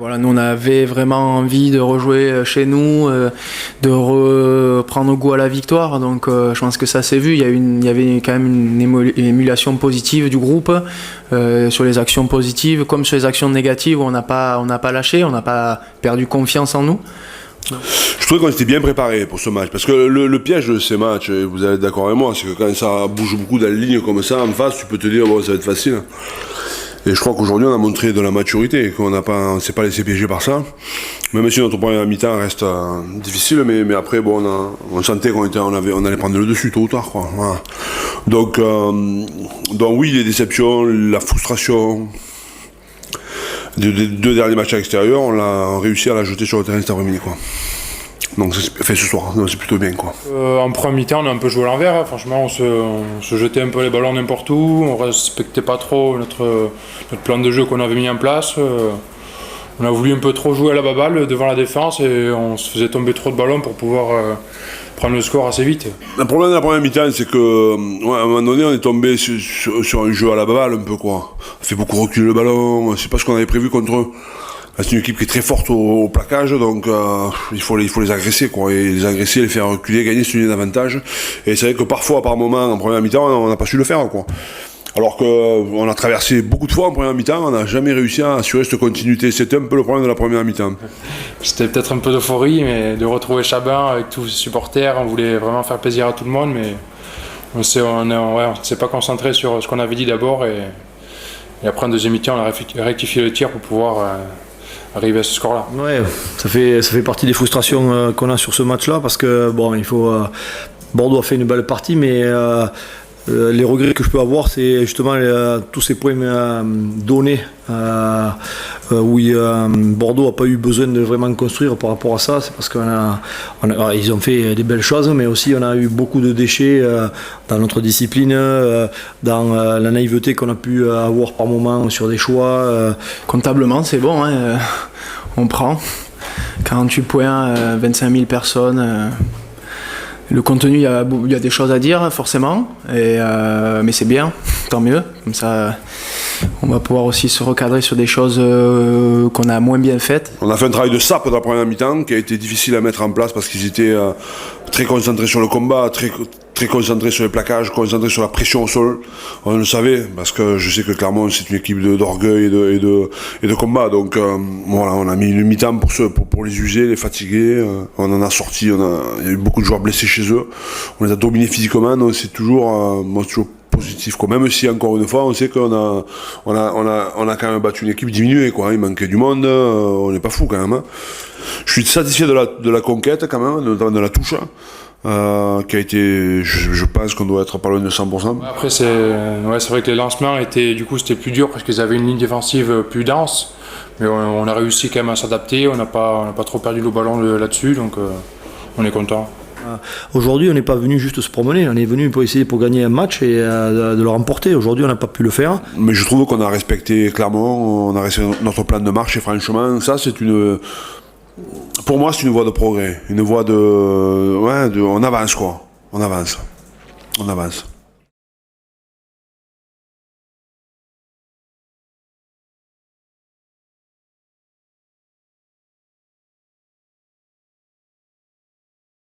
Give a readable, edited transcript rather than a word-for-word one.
Voilà, nous on avait vraiment envie de rejouer chez nous, de reprendre goût à la victoire, donc je pense que ça s'est vu, il y avait quand même une émulation positive du groupe, sur les actions positives comme sur les actions négatives, on n'a pas lâché, on n'a pas perdu confiance en nous. Je trouvais qu'on était bien préparé pour ce match, parce que le piège de ces matchs, et vous allez être d'accord avec moi, c'est que quand ça bouge beaucoup dans la ligne comme ça en face, tu peux te dire bon, ça va être facile. Et je crois qu'aujourd'hui on a montré de la maturité, qu'on ne s'est pas laissé piéger par ça. Même si notre première mi-temps reste difficile, mais après bon, on sentait on allait prendre le dessus tôt ou tard, quoi. Voilà. Donc oui, les déceptions, la frustration des deux derniers matchs à l'extérieur, on a réussi à la jeter sur le terrain cet après-midi, quoi. Donc ça fait ce soir, c'est plutôt bien, quoi. En première mi-temps, on a un peu joué à l'envers, hein. Franchement, on se jetait un peu les ballons n'importe où, on respectait pas trop notre plan de jeu qu'on avait mis en place. On a voulu un peu trop jouer à la baballe devant la défense et on se faisait tomber trop de ballons pour pouvoir prendre le score assez vite. Le problème de la première mi-temps, c'est que à un moment donné, on est tombé sur un jeu à la baballe un peu, quoi. On fait beaucoup reculer le ballon, c'est pas ce qu'on avait prévu contre eux. C'est une équipe qui est très forte au plaquage, donc il faut les agresser, quoi. Et les agresser, les faire reculer, gagner ce lien d'avantage. Et c'est vrai que parfois, par moment, en première mi-temps, on n'a pas su le faire, quoi. Alors qu'on a traversé beaucoup de fois en première mi-temps, on n'a jamais réussi à assurer cette continuité. C'était un peu le problème de la première mi-temps. C'était peut-être un peu d'euphorie, mais de retrouver Chabin avec tous ses supporters, on voulait vraiment faire plaisir à tout le monde, mais on ne s'est pas concentré sur ce qu'on avait dit d'abord. Et après, en deuxième mi-temps, on a rectifié le tir pour pouvoir arriver à ce score-là. Ouais, ça fait partie des frustrations qu'on a sur ce match-là, parce que bon, Bordeaux a fait une belle partie, mais les regrets que je peux avoir, c'est justement tous ces points donnés où Bordeaux n'a pas eu besoin de vraiment construire par rapport à ça. C'est parce qu'ils ont fait des belles choses, mais aussi on a eu beaucoup de déchets dans notre discipline, dans la naïveté qu'on a pu avoir par moment sur des choix. Comptablement, c'est bon, hein, on prend 48 points, 25 000 personnes. Le contenu, il y a des choses à dire forcément, mais c'est bien, tant mieux. Comme ça, on va pouvoir aussi se recadrer sur des choses qu'on a moins bien faites. On a fait un travail de sape dans la première mi-temps qui a été difficile à mettre en place parce qu'ils étaient très concentrés sur le combat, très concentrés sur les plaquages, concentrés sur la pression au sol. On le savait parce que je sais que Clermont c'est une équipe d'orgueil et de combat. Donc voilà, on a mis une mi-temps pour les user, les fatiguer. On en a sorti, il y a eu beaucoup de joueurs blessés chez eux. On les a dominés physiquement, donc c'est toujours positif, quoi. Même si encore une fois on sait qu'on a quand même battu une équipe diminuée, quoi. Il manquait du monde, on n'est pas fou quand même, hein. Je suis satisfait de la conquête quand même, de la touche, qui a été, je pense qu'on doit être pas loin de 100%. Après c'est vrai que les lancements c'était plus dur parce qu'ils avaient une ligne défensive plus dense, mais on a réussi quand même à s'adapter, on n'a pas trop perdu le ballon là-dessus, donc on est content. Aujourd'hui, on n'est pas venu juste se promener, on est venu pour essayer pour gagner un match et de le remporter. Aujourd'hui, on n'a pas pu le faire. Mais je trouve qu'on a respecté clairement, on a respecté notre plan de marche et franchement, ça pour moi, c'est une voie de progrès, une voie on avance, quoi. On avance.